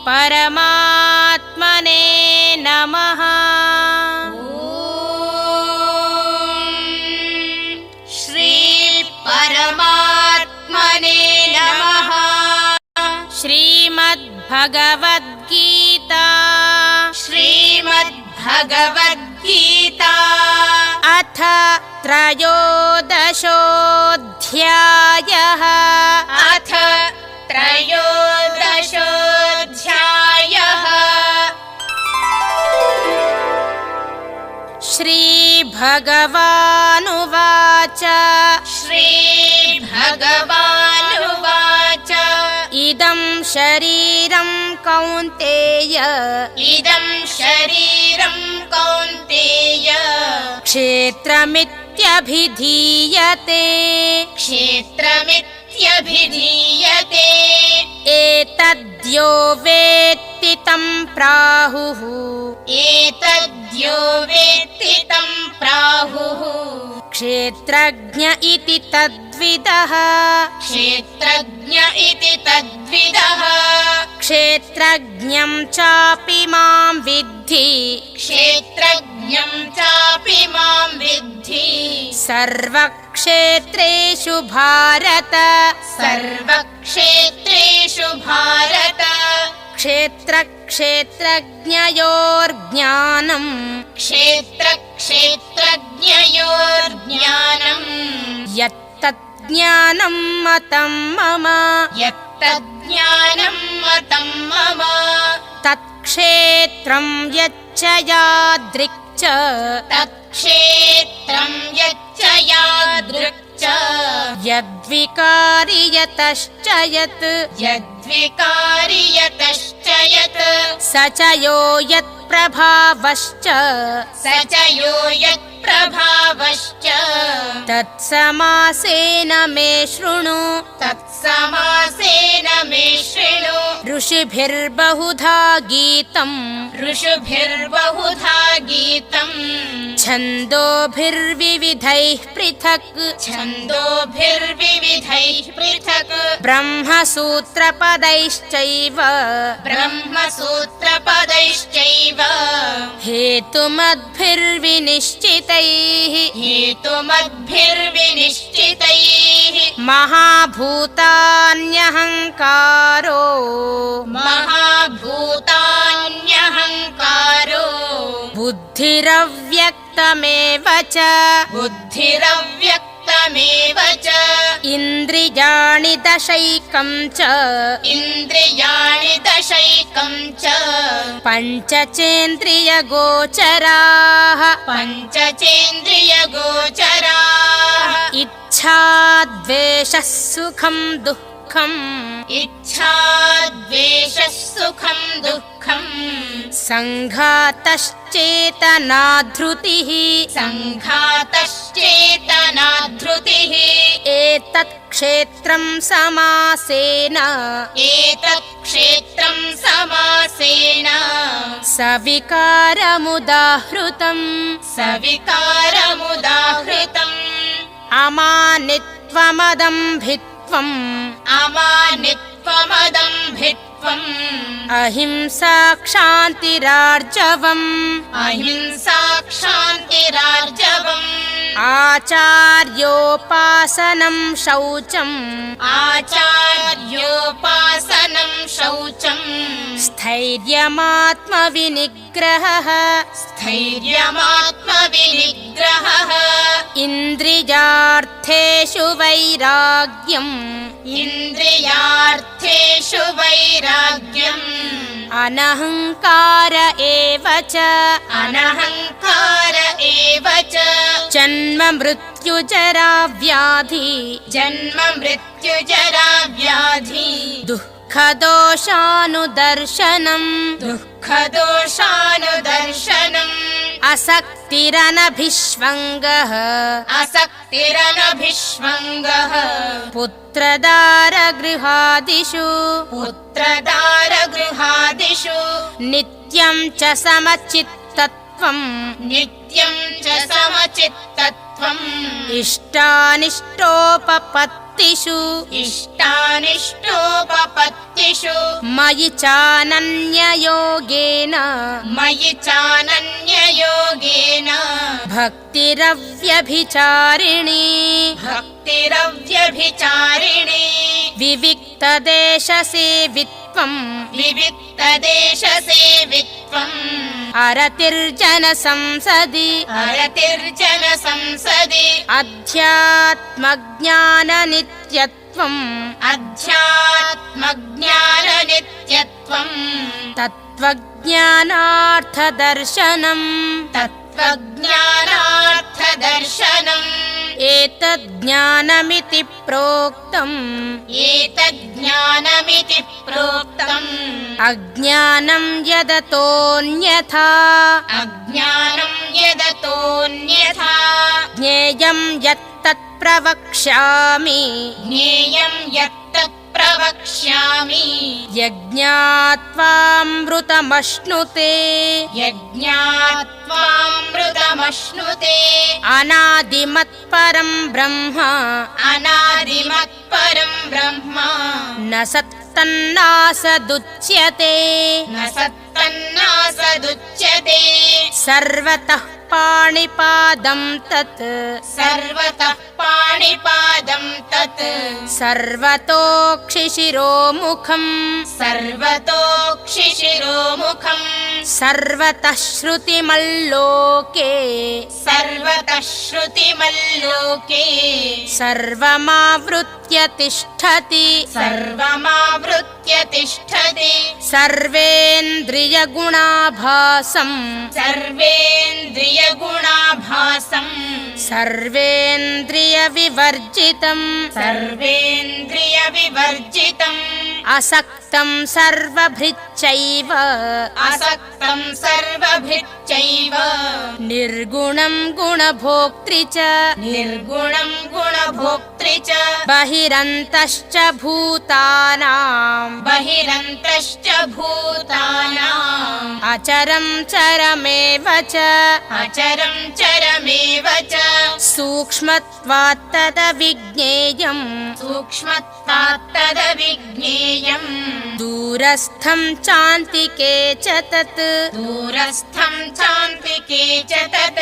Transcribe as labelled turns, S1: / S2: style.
S1: परमात्मने नमः।
S2: श्री परमात्मने नमः।
S1: श्रीमद्भगवद्गीता
S2: श्रीमद्भगवद्गीता
S1: अथ त्रयोदशोऽध्यायः।
S2: अथ त्रयोदशोऽध्यायः।
S1: श्रीभगवानुवाच
S2: श्रीभगवानुवाच
S1: इदं शरीरं कौन्तेय
S2: इदं शरीरं कौन्तेय
S1: क्षेत्रमित्यभिधीयते
S2: क्षेत्रमित्यभिधीयते
S1: एतद्यो वेत्ति तं प्राहुः
S2: एतद्यो वेत्ति तं प्राहुः
S1: क्षेत्रज्ञ इति तद्विदः
S2: क्षेत्रज्ञ इति तद्विदः
S1: क्षेत्रज्ञं चापि मां विद्धि
S2: क्षेत्रज्ञं चापि मां विद्धि
S1: सर्वक्षेत्रेषु भारत
S2: सर्वक्षेत्रेषु भारत
S1: क्षेत्रक्षेत्रज्ञयोर्ज्ञानम्
S2: क्षेत्रक्षेत्रज्ञयोर्ज्ञानम्
S1: यत्तज्ज्ञानं मतं मम
S2: यत्तज्ज्ञानं मतं मम
S1: तत्क्षेत्रं यच्च यादृक् च
S2: तत्क्षेत्रं यच्च यादृक् च
S1: यद्विकारि यतश्च यत्
S2: यद्विकारि यतश्च यत्
S1: स च यो यत्प्रभावश्च
S2: स च यो यत्प्रभावश्च
S1: तत्समासेन मे शृणु
S2: तत्समासेन मे शृणु
S1: ऋषिभिर्बहुधा गीतम्
S2: ऋषिभिर्बहुधा गीतम्
S1: छन्दोभिर्विविधैः पृथक्
S2: छन्दोभिर्विविधैः पृथक्
S1: ब्रह्मसूत्रपदैश्चैव
S2: ब्रह्मसूत्रपदैश्चैव
S1: हेतुमद्भिर्विनिश्चितैः
S2: हेतुमद्भिर्विनिश्चितैः
S1: महाभूतान्यहङ्कारो
S2: महाभूतान्यहङ्कारो
S1: बुद्धिरव्यक्तमेव च
S2: बुद्धिरव्यक्तमेव च
S1: इन्द्रियाणि दशैकं च
S2: इन्द्रियाणि दशैकं च
S1: पञ्चचेन्द्रियगोचराः
S2: पञ्चचेन्द्रियगोचराः
S1: इच्छा द्वेषः सुखं दुःखम्
S2: इच्छा द्वेषः सुखं दुःखम्
S1: सङ्घातश्चेतना धृतिः
S2: सङ्घातश्चेतना धृतिः
S1: एतत् क्षेत्रं समासेन
S2: एतत् क्षेत्रं समासेन
S1: सविकारमुदाहृतम्
S2: सविकारमुदाहृतम्
S1: अमानित्वमदम्भित्वम्
S2: अमानित्वमदम्भित्वम्
S1: अहिंसा क्षान्तिरार्जवम्
S2: अहिंसा क्षान्तिरार्जवम्
S1: आचार्योपासनं शौचम्
S2: आचार्योपासनं शौचम्
S1: स्थैर्यमात्मविनिग्रहः
S2: स्थैर्यमात्मविनिग्रहः
S1: इन्द्रियार्थेषु वैराग्यम्
S2: इन्द्रियार्थेषु वैराग्यम्
S1: अनहङ्कार एव च
S2: अनहङ्कार एव च
S1: जन्म मृत्युजरा व्याधि
S2: जन्म मृत्युजरा व्याधि
S1: दुःखदोषानुदर्शनम्
S2: दुःखदोषानुदर्शनम्
S1: असक्तिरनभिष्वङ्गः
S2: असक्तिरनभिष्वङ्गः
S1: पुत्रदारगृहादिषु
S2: पुत्रदारगृहादिषु
S1: नित्यं च समचित्तत्वम्
S2: नित्यं च समचित्तत्वम्
S1: इष्टानिष्टोपपत्तिषु
S2: इष्टानिष्टोपपत्तिषु
S1: मयि चानन्ययोगेन
S2: मयि चानन्ययोगेन
S1: भक्तिरव्यभिचारिणी
S2: भक्तिरव्यभिचारिणी
S1: विविक्तदेशसेवित्वं
S2: विविक्तदेशसेवित्वम्
S1: अरतिर्जनसंसदि
S2: अरतिर्जनसंसदि
S1: अध्यात्मज्ञाननित्यत्वम्
S2: अध्यात्मज्ञाननित्यत्वम्
S1: तत्त्वज्ञानार्थदर्शनम्
S2: तत्त्वज्ञानार्थदर्शनम्
S1: एतज्ज्ञानमिति प्रोक्तम्
S2: एतज्ज्ञानमिति प्रोक्तम्
S1: अज्ञानं यदतोऽन्यथा
S2: अज्ञानं यदतोऽन्यथा
S1: ज्ञेयं यत्तत् प्रवक्ष्यामि
S2: ज्ञेयं यत्तत् प्रवक्ष्यामि
S1: यज्ञात्वामृतमश्नुते
S2: यज्ञात्वामृतमश्नुते
S1: अनादिमत्परं ब्रह्म
S2: अनादिमत्परं ब्रह्म
S1: न सत्तन्नासदुच्यते
S2: न सत्तन्नासदुच्यते
S1: सर्वतः पाणिपादं तत्
S2: सर्वतः पाणिपादं तत्
S1: सर्वतोक्षिशिरोमुखम्
S2: सर्वतोक्षिशिरोमुखम्
S1: सर्वतः श्रुतिमल्लोके
S2: सर्वतः श्रुतिमल्लोके
S1: सर्वमावृत्य तिष्ठति
S2: सर्वमावृत्य तिष्ठति
S1: सर्वेन्द्रियगुणाभासम्
S2: सर्वेन्द्रियगुणाभासम्
S1: सर्वेन्द्रियविवर्जितम्
S2: सर्वेन्द्रियविवर्जितम्
S1: असक्तं सर्वभृच्चैव
S2: असक्तं सर्वभृच्चैव
S1: निर्गुणं गुणभोक्तृ च
S2: निर्गुणं गुणभोक्तृ च
S1: बहिरन्तश्च भूतानां
S2: बहिरन्तश्च भूतानाम्
S1: अचरं चरमेव च
S2: अचरं चरमेव च
S1: सूक्ष्मत्वात् तदविज्ञेयम्
S2: सूक्ष्मत्वात् तदविज्ञेयम्
S1: दूरस्थं चान्तिके च तत्
S2: दूरस्थं चान्तिके च तत्